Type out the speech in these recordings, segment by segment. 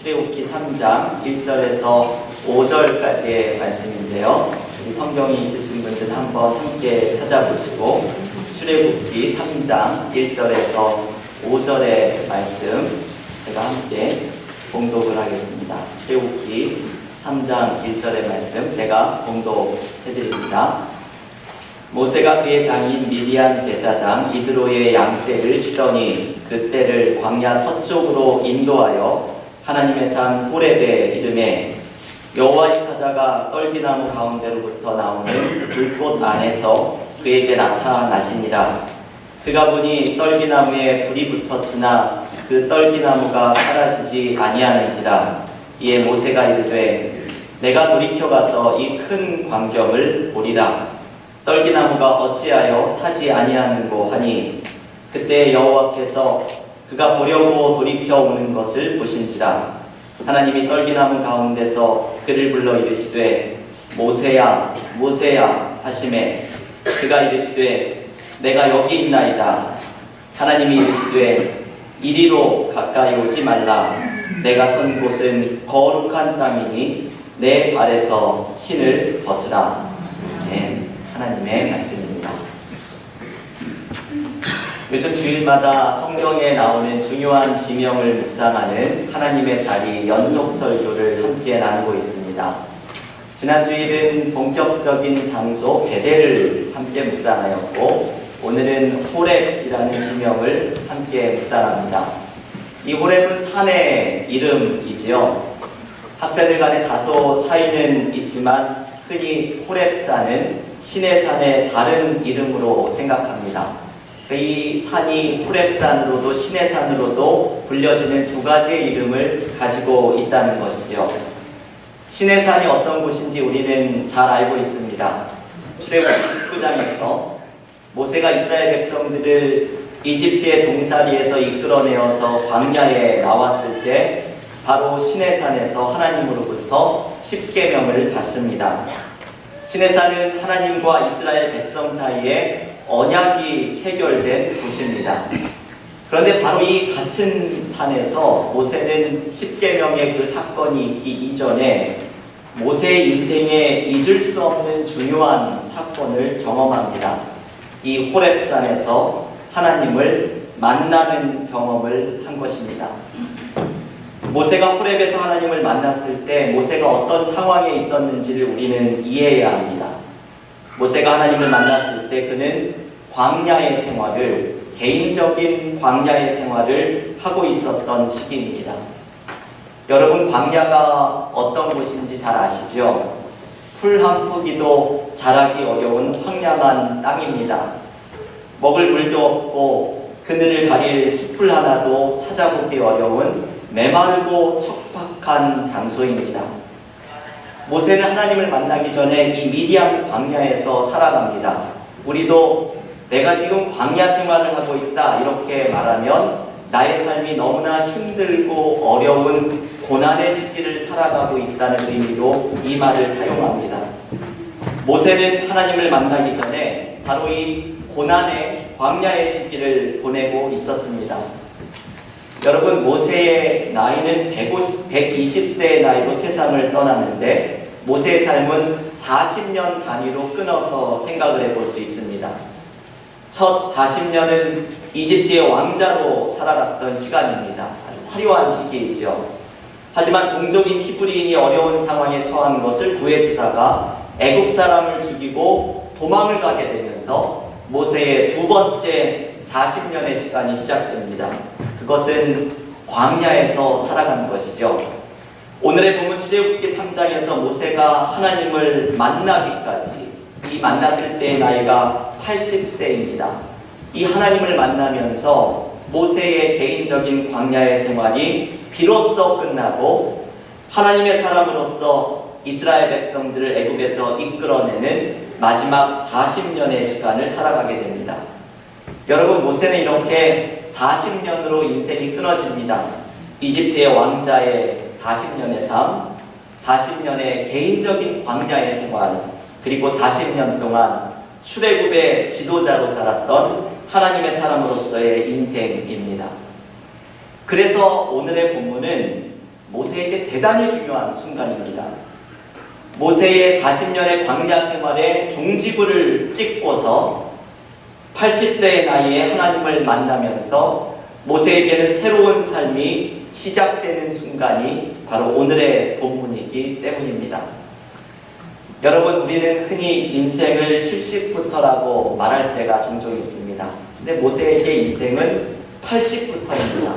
출애굽기 3장 1절에서 5절까지의 말씀인데요. 이 성경이 있으신 분들 한번 함께 찾아보시고 출애굽기 3장 1절에서 5절의 말씀 제가 함께 봉독을 하겠습니다. 출애굽기 3장 1절의 말씀 제가 봉독해드립니다. 모세가 그의 장인 미디안 제사장 이드로의 양떼를 치더니 그 떼를 광야 서쪽으로 인도하여 하나님의 산 호렙에 이르매 여호와의 사자가 떨기나무 가운데로부터 나오는 불꽃 안에서 그에게 나타나시니라. 그가 보니 떨기나무에 불이 붙었으나 그 떨기나무가 사라지지 아니하는지라. 이에 모세가 이르되 내가 돌이켜 가서 이 큰 광경을 보리라. 떨기나무가 어찌하여 타지 아니하는고 하니 그때 여호와께서 그가 보려고 돌이켜 오는 것을 보신지라. 하나님이 떨기나무 가운데서 그를 불러 이르시되 모세야 모세야 하시매 그가 이르시되 내가 여기 있나이다. 하나님이 이르시되 이리로 가까이 오지 말라. 내가 선 곳은 거룩한 땅이니 내 발에서 신을 벗으라. 하나님의 말씀입니다. 요즘 주일마다 성경에 나오는 중요한 지명을 묵상하는 하나님의 자리 연속 설교를 함께 나누고 있습니다. 지난 주일은 본격적인 장소 베델을 함께 묵상하였고 오늘은 호렙이라는 지명을 함께 묵상합니다. 이 호렙은 산의 이름이지요. 학자들 간에 다소 차이는 있지만 흔히 호렙산은 신의 산의 다른 이름으로 생각합니다. 이 산이 호렙산으로도 신의 산으로도 불려지는 두 가지의 이름을 가지고 있다는 것이죠. 신의 산이 어떤 곳인지 우리는 잘 알고 있습니다. 출애굽기 19장에서 모세가 이스라엘 백성들을 이집트의 동사리에서 이끌어내어서 광야에 나왔을 때 바로 신의 산에서 하나님으로부터 십계명을 받습니다. 신의 산은 하나님과 이스라엘 백성 사이에 언약이 체결된 곳입니다. 그런데 바로 이 같은 산에서 모세는 십계명의 그 사건이 있기 이전에 모세의 인생에 잊을 수 없는 중요한 사건을 경험합니다. 이 호렙산에서 하나님을 만나는 경험을 한 것입니다. 모세가 호렙에서 하나님을 만났을 때 모세가 어떤 상황에 있었는지를 우리는 이해해야 합니다. 모세가 하나님을 만났을 때 그는 광야의 생활을, 개인적인 광야의 생활을 하고 있었던 시기입니다. 여러분, 광야가 어떤 곳인지 잘 아시죠? 풀 한 포기도 자라기 어려운 황량한 땅입니다. 먹을 물도 없고 그늘을 가릴 숲을 하나도 찾아보기 어려운 메마르고 척박한 장소입니다. 모세는 하나님을 만나기 전에 이 미디안 광야에서 살아갑니다. 우리도 내가 지금 광야 생활을 하고 있다 이렇게 말하면 나의 삶이 너무나 힘들고 어려운 고난의 시기를 살아가고 있다는 의미로 이 말을 사용합니다. 모세는 하나님을 만나기 전에 바로 이 고난의 광야의 시기를 보내고 있었습니다. 여러분, 모세의 나이는 120세의 나이로 세상을 떠났는데 모세의 삶은 40년 단위로 끊어서 생각을 해볼 수 있습니다. 첫 40년은 이집트의 왕자로 살아갔던 시간입니다. 아주 화려한 시기이죠. 하지만 동족인 히브리인이 어려운 상황에 처한 것을 구해주다가 애굽 사람을 죽이고 도망을 가게 되면서 모세의 두 번째 40년의 시간이 시작됩니다. 그것은 광야에서 살아간 것이죠. 오늘의 본문 출애굽기 3장에서 모세가 하나님을 만나기까지 이 만났을 때의 나이가 80세입니다. 이 하나님을 만나면서 모세의 개인적인 광야의 생활이 비로소 끝나고 하나님의 사람으로서 이스라엘 백성들을 애굽에서 이끌어내는 마지막 40년의 시간을 살아가게 됩니다. 여러분, 모세는 이렇게 40년으로 인생이 끊어집니다. 이집트의 왕자의 40년의 삶, 40년의 개인적인 광야의 생활, 그리고 40년 동안 출애굽의 지도자로 살았던 하나님의 사람으로서의 인생입니다. 그래서 오늘의 본문은 모세에게 대단히 중요한 순간입니다. 모세의 40년의 광야 생활에 종지부를 찍고서 80세의 나이에 하나님을 만나면서 모세에게는 새로운 삶이 시작되는 순간이 바로 오늘의 본문이기 때문입니다. 여러분, 우리는 흔히 인생을 70부터라고 말할 때가 종종 있습니다. 근데 모세에게 인생은 80부터입니다.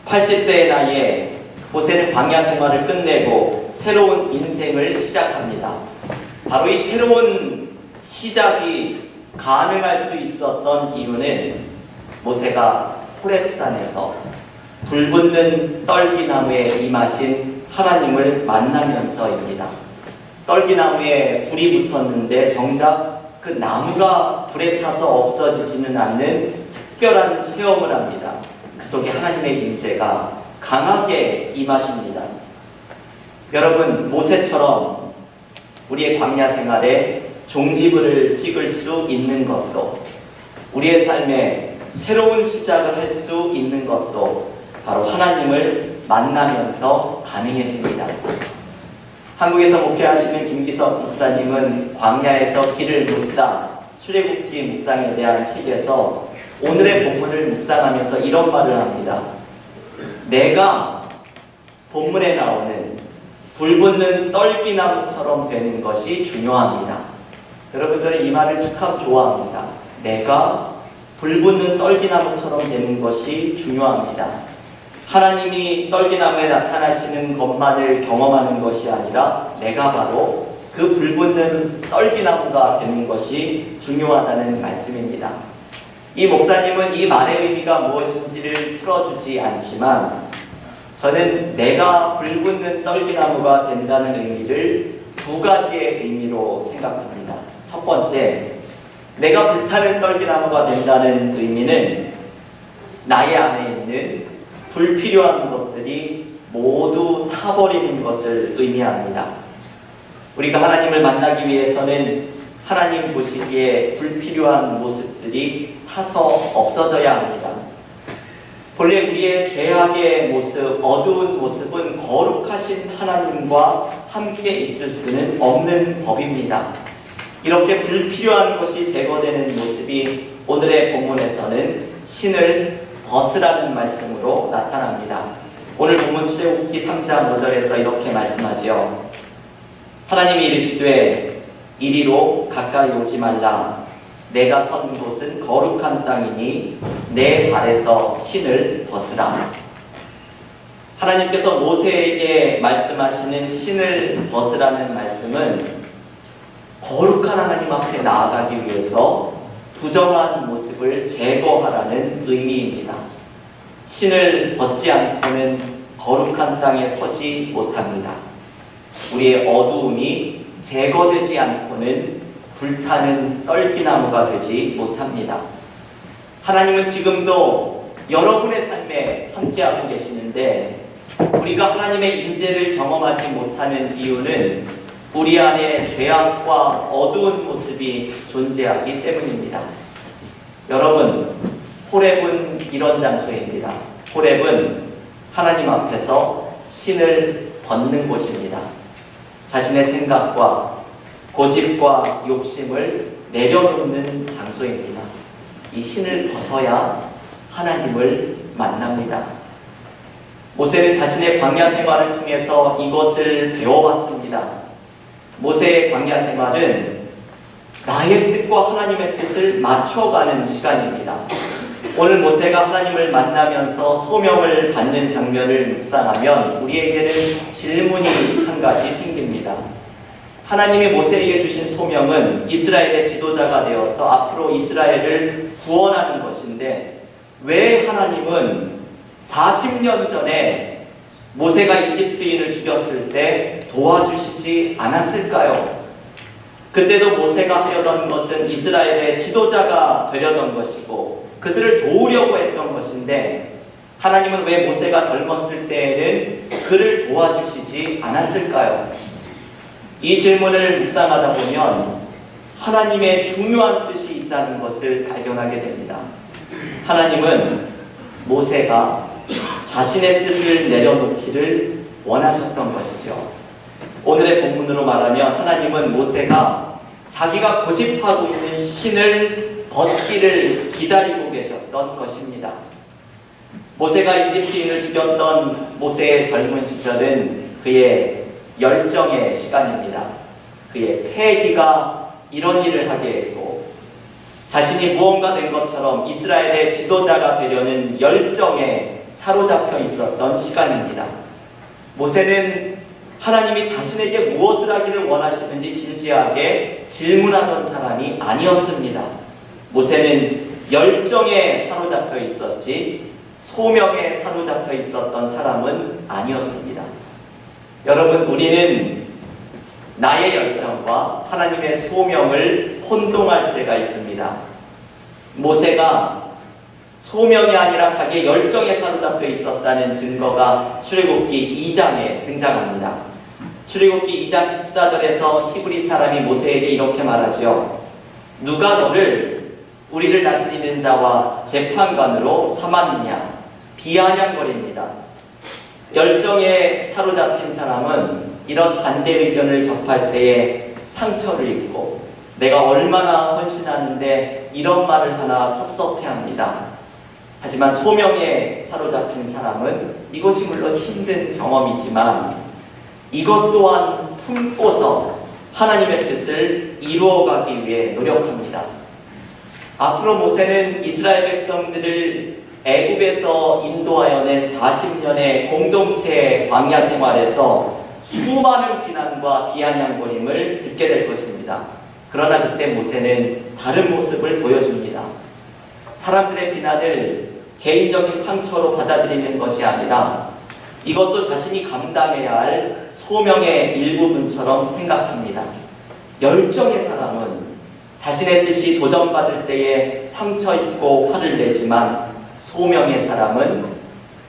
80세의 나이에 모세는 광야 생활을 끝내고 새로운 인생을 시작합니다. 바로 이 새로운 시작이 가능할 수 있었던 이유는 모세가 호렙산에서 불붙는 떨기나무에 임하신 하나님을 만나면서입니다. 떨기나무에 불이 붙었는데 정작 그 나무가 불에 타서 없어지지는 않는 특별한 체험을 합니다. 그 속에 하나님의 임재가 강하게 임하십니다. 여러분, 모세처럼 우리의 광야 생활에 종지부를 찍을 수 있는 것도, 우리의 삶에 새로운 시작을 할 수 있는 것도 바로 하나님을 만나면서 가능해집니다. 한국에서 목회하시는 김기석 목사님은 광야에서 길을 묻다 출애굽기 묵상에 대한 책에서 오늘의 본문을 묵상하면서 이런 말을 합니다. 내가 본문에 나오는 불붙는 떨기나무처럼 되는 것이 중요합니다. 여러분, 저는 이 말을 참 좋아합니다. 내가 불붙는 떨기나무처럼 되는 것이 중요합니다. 하나님이 떨기나무에 나타나시는 것만을 경험하는 것이 아니라 내가 바로 그 불붙는 떨기나무가 되는 것이 중요하다는 말씀입니다. 이 목사님은 이 말의 의미가 무엇인지를 풀어주지 않지만 저는 내가 불붙는 떨기나무가 된다는 의미를 두 가지의 의미로 생각합니다. 첫 번째, 내가 불타는 떨기나무가 된다는 의미는 나의 안에 있는 불필요한 것들이 모두 타버리는 것을 의미합니다. 우리가 하나님을 만나기 위해서는 하나님 보시기에 불필요한 모습들이 타서 없어져야 합니다. 본래 우리의 죄악의 모습, 어두운 모습은 거룩하신 하나님과 함께 있을 수는 없는 법입니다. 이렇게 불필요한 것이 제거되는 모습이 오늘의 본문에서는 신을 벗으라는 말씀으로 나타납니다. 오늘 본문 출애굽기 3장 5절에서 이렇게 말씀하지요. 하나님이 이르시되 이리로 가까이 오지 말라. 내가 선 곳은 거룩한 땅이니 내 발에서 신을 벗으라. 하나님께서 모세에게 말씀하시는 신을 벗으라는 말씀은 거룩한 하나님 앞에 나아가기 위해서 부정한 모습을 제거하라는 의미입니다. 신을 벗지 않고는 거룩한 땅에 서지 못합니다. 우리의 어두움이 제거되지 않고는 불타는 떨기나무가 되지 못합니다. 하나님은 지금도 여러분의 삶에 함께하고 계시는데 우리가 하나님의 임재를 경험하지 못하는 이유는 우리 안에 죄악과 어두운 모습이 존재하기 때문입니다. 여러분, 호렙은 이런 장소입니다. 호렙은 하나님 앞에서 신을 벗는 곳입니다. 자신의 생각과 고집과 욕심을 내려놓는 장소입니다. 이 신을 벗어야 하나님을 만납니다. 모세는 자신의 광야 생활을 통해서 이것을 배워왔습니다. 모세의 광야 생활은 나의 뜻과 하나님의 뜻을 맞춰가는 시간입니다. 오늘 모세가 하나님을 만나면서 소명을 받는 장면을 묵상하면 우리에게는 질문이 한 가지 생깁니다. 하나님이 모세에게 주신 소명은 이스라엘의 지도자가 되어서 앞으로 이스라엘을 구원하는 것인데 왜 하나님은 40년 전에 모세가 이집트인을 죽였을 때 도와주시지 않았을까요? 그때도 모세가 하려던 것은 이스라엘의 지도자가 되려던 것이고 그들을 도우려고 했던 것인데 하나님은 왜 모세가 젊었을 때에는 그를 도와주시지 않았을까요? 이 질문을 묵상하다 보면 하나님의 중요한 뜻이 있다는 것을 발견하게 됩니다. 하나님은 모세가 자신의 뜻을 내려놓기를 원하셨던 것이죠. 오늘의 본문으로 말하면 하나님은 모세가 자기가 고집하고 있는 신을 벗기를 기다리고 계셨던 것입니다. 모세가 이집트인을 죽였던 모세의 젊은 시절은 그의 열정의 시간입니다. 그의 패기가 이런 일을 하게 했고, 자신이 무언가 된 것처럼 이스라엘의 지도자가 되려는 열정에 사로잡혀 있었던 시간입니다. 모세는 하나님이 자신에게 무엇을 하기를 원하시는지 진지하게 질문하던 사람이 아니었습니다. 모세는 열정에 사로잡혀 있었지 소명에 사로잡혀 있었던 사람은 아니었습니다. 여러분, 우리는 나의 열정과 하나님의 소명을 혼동할 때가 있습니다. 모세가 소명이 아니라 자기의 열정에 사로잡혀 있었다는 증거가 출애굽기 2장에 등장합니다. 출애굽기 2장 14절에서 히브리 사람이 모세에게 이렇게 말하죠. 누가 너를 우리를 다스리는 자와 재판관으로 삼았느냐? 비아냥거립니다. 열정에 사로잡힌 사람은 이런 반대 의견을 접할 때에 상처를 입고 내가 얼마나 헌신하는데 이런 말을 하나 섭섭해합니다. 하지만 소명에 사로잡힌 사람은 이것이 물론 힘든 경험이지만 이것 또한 품고서 하나님의 뜻을 이루어가기 위해 노력합니다. 앞으로 모세는 이스라엘 백성들을 애굽에서 인도하여 낸 40년의 공동체 광야 생활에서 수많은 비난과 비아냥거림을 듣게 될 것입니다. 그러나 그때 모세는 다른 모습을 보여줍니다. 사람들의 비난을 개인적인 상처로 받아들이는 것이 아니라 이것도 자신이 감당해야 할 소명의 일부분처럼 생각합니다. 열정의 사람은 자신의 뜻이 도전받을 때에 상처 입고 화를 내지만 소명의 사람은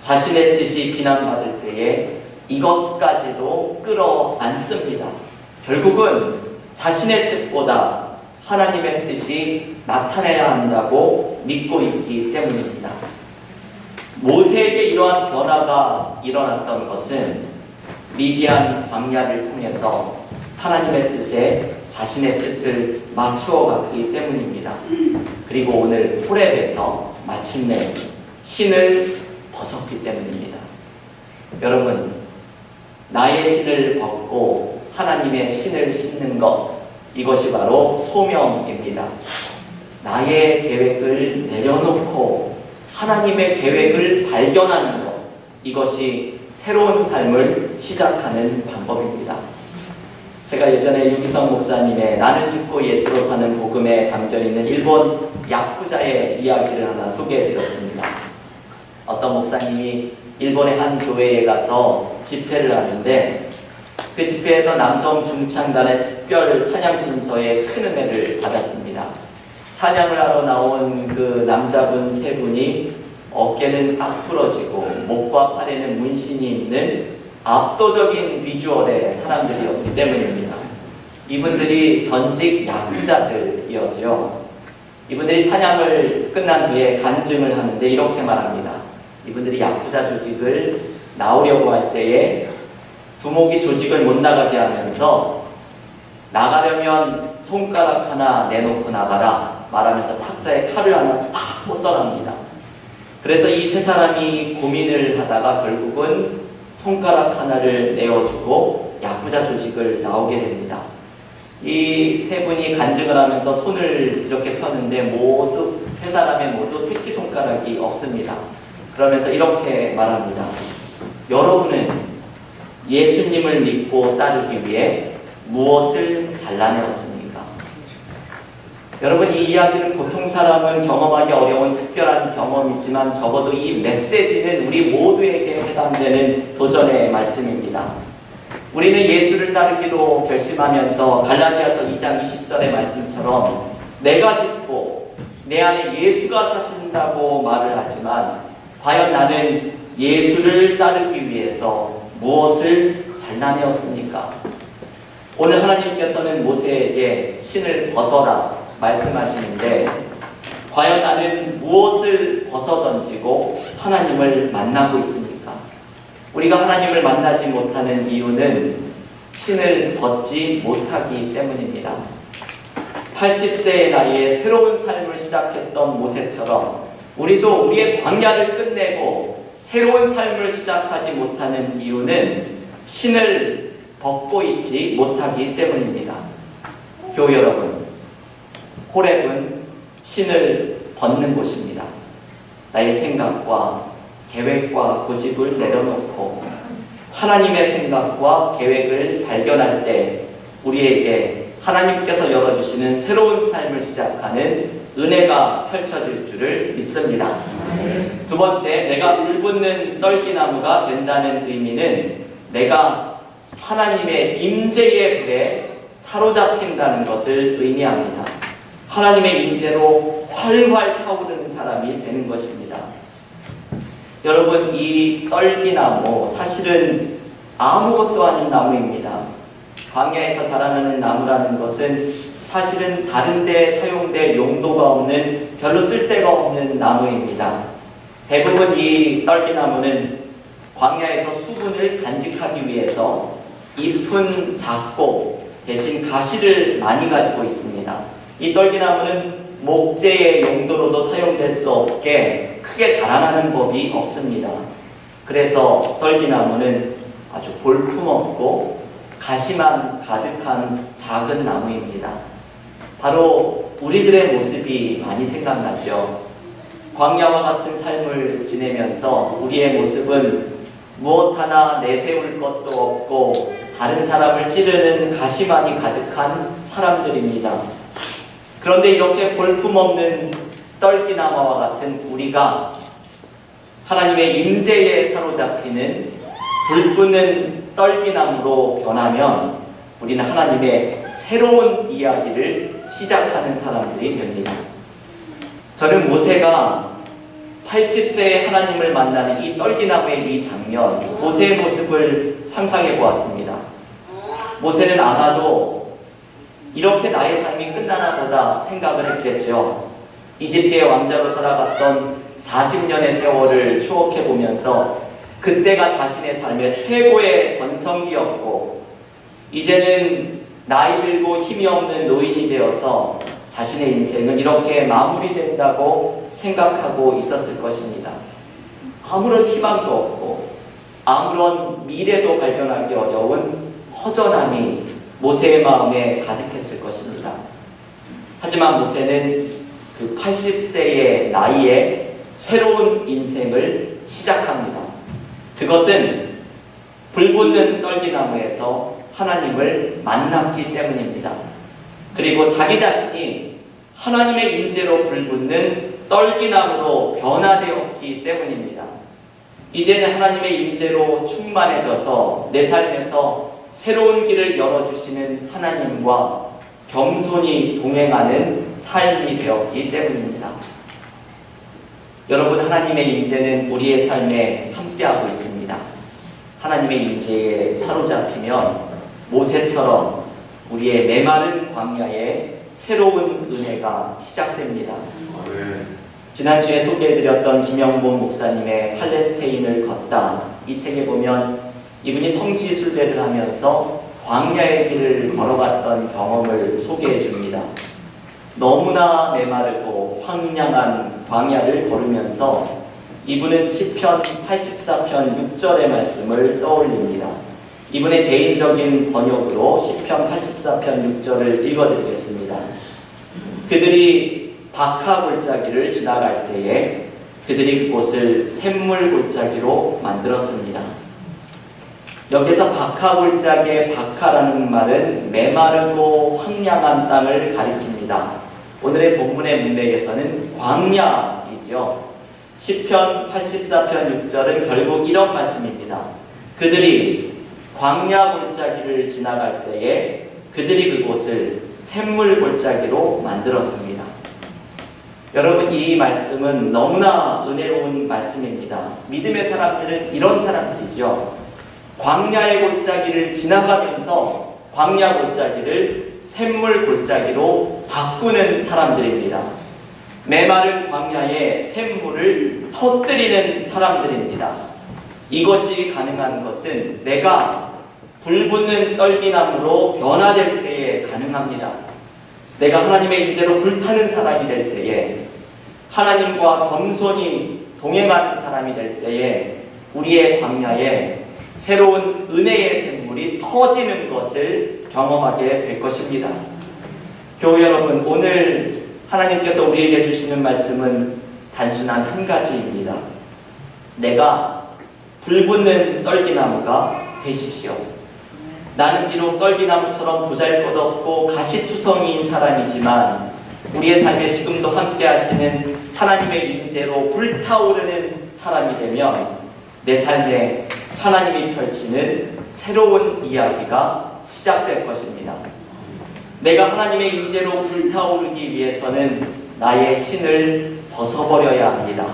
자신의 뜻이 비난받을 때에 이것까지도 끌어안습니다. 결국은 자신의 뜻보다 하나님의 뜻이 나타내야 한다고 믿고 있기 때문입니다. 모세에게 이러한 변화가 일어났던 것은 미디안 광야를 통해서 하나님의 뜻에 자신의 뜻을 맞추어 갔기 때문입니다. 그리고 오늘 호렙에서 마침내 신을 벗었기 때문입니다. 여러분, 나의 신을 벗고 하나님의 신을 신는 것, 이것이 바로 소명입니다. 나의 계획을 내려놓고 하나님의 계획을 발견하는 것, 이것이 새로운 삶을 시작하는 방법입니다. 제가 예전에 유기성 목사님의 나는 죽고 예수로 사는 복음에 담겨있는 일본 야쿠자의 이야기를 하나 소개해드렸습니다. 어떤 목사님이 일본의 한 교회에 가서 집회를 하는데 그 집회에서 남성 중창단의 특별 찬양 순서에 큰 은혜를 받았습니다. 찬양을 하러 나온 그 남자분 세 분이 어깨는 딱 부러지고 목과 팔에는 문신이 있는 압도적인 비주얼의 사람들이었기 때문입니다. 이분들이 전직 야구자들이었죠. 이분들이 찬양을 끝난 뒤에 간증을 하는데 이렇게 말합니다. 이분들이 야구자 조직을 나오려고 할 때에 두목이 조직을 못 나가게 하면서 나가려면 손가락 하나 내놓고 나가라 말하면서 탁자에 칼을 하나 탁 꽂더랍니다. 그래서 이 세 사람이 고민을 하다가 결국은 손가락 하나를 내어주고 야구자 조직을 나오게 됩니다. 이 세 분이 간증을 하면서 손을 이렇게 펴는데 모두 세 사람의 모두 새끼손가락이 없습니다. 그러면서 이렇게 말합니다. 여러분은 예수님을 믿고 따르기 위해 무엇을 잘라내었습니까? 여러분, 이 이야기를 보통 사람은 경험하기 어려운 특별한 경험이지만 적어도 이 메시지는 우리 모두에게 해당되는 도전의 말씀입니다. 우리는 예수를 따르기로 결심하면서 갈라디아서 2장 20절의 말씀처럼 내가 죽고 내 안에 예수가 사신다고 말을 하지만 과연 나는 예수를 따르기 위해서 무엇을 잘라내었습니까? 오늘 하나님께서는 모세에게 신을 벗어라 말씀하시는데 과연 나는 무엇을 벗어던지고 하나님을 만나고 있습니까? 우리가 하나님을 만나지 못하는 이유는 신을 벗지 못하기 때문입니다. 80세의 나이에 새로운 삶을 시작했던 모세처럼 우리도 우리의 광야를 끝내고 새로운 삶을 시작하지 못하는 이유는 신을 벗고 있지 못하기 때문입니다. 교우 여러분, 호렙은 신을 벗는 곳입니다. 나의 생각과 계획과 고집을 내려놓고 하나님의 생각과 계획을 발견할 때 우리에게 하나님께서 열어주시는 새로운 삶을 시작하는 은혜가 펼쳐질 줄을 믿습니다. 두 번째, 내가 불붙는 떨기나무가 된다는 의미는 내가 하나님의 임재의 불에 사로잡힌다는 것을 의미합니다. 하나님의 임재로 활활 타오르는 사람이 되는 것입니다. 여러분, 이 떨기나무 사실은 아무것도 아닌 나무입니다. 광야에서 자라나는 나무라는 것은 사실은 다른 데 사용될 용도가 없는, 별로 쓸데가 없는 나무입니다. 대부분 이 떨기나무는 광야에서 수분을 간직하기 위해서 잎은 작고 대신 가시를 많이 가지고 있습니다. 이 떨기나무는 목재의 용도로도 사용될 수 없게 크게 자라나는 법이 없습니다. 그래서 떨기나무는 아주 볼품없고 가시만 가득한 작은 나무입니다. 바로 우리들의 모습이 많이 생각나죠. 광야와 같은 삶을 지내면서 우리의 모습은 무엇 하나 내세울 것도 없고 다른 사람을 찌르는 가시만이 가득한 사람들입니다. 그런데 이렇게 볼품없는 떨기나무와 같은 우리가 하나님의 임재에 사로잡히는 불붙는 떨기나무로 변하면 우리는 하나님의 새로운 이야기를 시작하는 사람들이 됩니다. 저는 모세가 80세에 하나님을 만나는 이 떨기나무의 이 장면, 모세의 모습을 상상해 보았습니다. 모세는 아마도 이렇게 나의 삶이 끝나나 보다 생각을 했겠죠. 이집트의 왕자로 살아갔던 40년의 세월을 추억해 보면서 그때가 자신의 삶의 최고의 전성기였고 이제는 나이 들고 힘이 없는 노인이 되어서 자신의 인생은 이렇게 마무리된다고 생각하고 있었을 것입니다. 아무런 희망도 없고 아무런 미래도 발견하기 어려운 허전함이 모세의 마음에 가득했을 것입니다. 하지만 모세는 그 80세의 나이에 새로운 인생을 시작합니다. 그것은 불붙는 떨기나무에서 하나님을 만났기 때문입니다. 그리고 자기 자신이 하나님의 임재로 불붙는 떨기나무로 변화되었기 때문입니다. 이제는 하나님의 임재로 충만해져서 내 삶에서 새로운 길을 열어주시는 하나님과 겸손히 동행하는 삶이 되었기 때문입니다. 여러분, 하나님의 임재는 우리의 삶에 함께하고 있습니다. 하나님의 임재에 사로잡히면 모세처럼 우리의 메마른 광야에 새로운 은혜가 시작됩니다. 지난주에 소개해드렸던 김영본 목사님의 팔레스테인을 걷다, 이 책에 보면 이분이 성지순례를 하면서 광야의 길을 걸어갔던 경험을 소개해 줍니다. 너무나 메마르고 황량한 광야를 걸으면서 이분은 시편 84편 6절의 말씀을 떠올립니다. 이분의 개인적인 번역으로 시편 84편 6절을 읽어드리겠습니다. 그들이 박하 골짜기를 지나갈 때에 그들이 그곳을 샘물 골짜기로 만들었습니다. 여기서 박하 골짜기의 박하라는 말은 메마르고 황량한 땅을 가리킵니다. 오늘의 본문의 문맥에서는 광야이죠. 시편 84편 6절은 결국 이런 말씀입니다. 그들이 광야 골짜기를 지나갈 때에 그들이 그곳을 샘물 골짜기로 만들었습니다. 여러분, 이 말씀은 너무나 은혜로운 말씀입니다. 믿음의 사람들은 이런 사람들이죠. 광야의 골짜기를 지나가면서 광야 골짜기를 샘물 골짜기로 바꾸는 사람들입니다. 메마른 광야에 샘물을 터뜨리는 사람들입니다. 이것이 가능한 것은 내가 불붙는 떨기나무로 변화될 때에 가능합니다. 내가 하나님의 임재로 불타는 사람이 될 때에, 하나님과 겸손히 동행하는 사람이 될 때에 우리의 광야에 새로운 은혜의 샘물이 터지는 것을 경험하게 될 것입니다. 교회 여러분, 오늘 하나님께서 우리에게 주시는 말씀은 단순한 한 가지입니다. 내가 불붙는 떨기나무가 되십시오. 나는 비록 떨기나무처럼 보잘것없고 가시투성이인 사람이지만 우리의 삶에 지금도 함께 하시는 하나님의 임재로 불타오르는 사람이 되면 내 삶에 하나님이 펼치는 새로운 이야기가 시작될 것입니다. 내가 하나님의 임재로 불타오르기 위해서는 나의 신을 벗어버려야 합니다.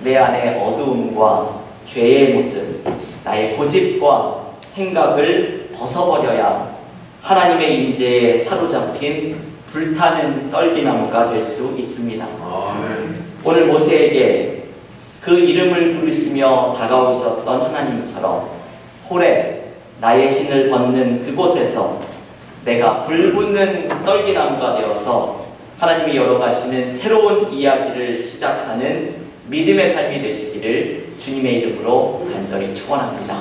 내 안의 어두움과 죄의 모습, 나의 고집과 생각을 벗어버려야 하나님의 임재에 사로잡힌 불타는 떨기나무가 될 수 있습니다. 오늘 모세에게 그 이름을 부르시며 다가오셨던 하나님처럼 호렙, 나의 신을 벗는 그곳에서 내가 불붙는 떨기나무가 되어서 하나님이 열어가시는 새로운 이야기를 시작하는 믿음의 삶이 되시기를 주님의 이름으로 간절히 축원합니다.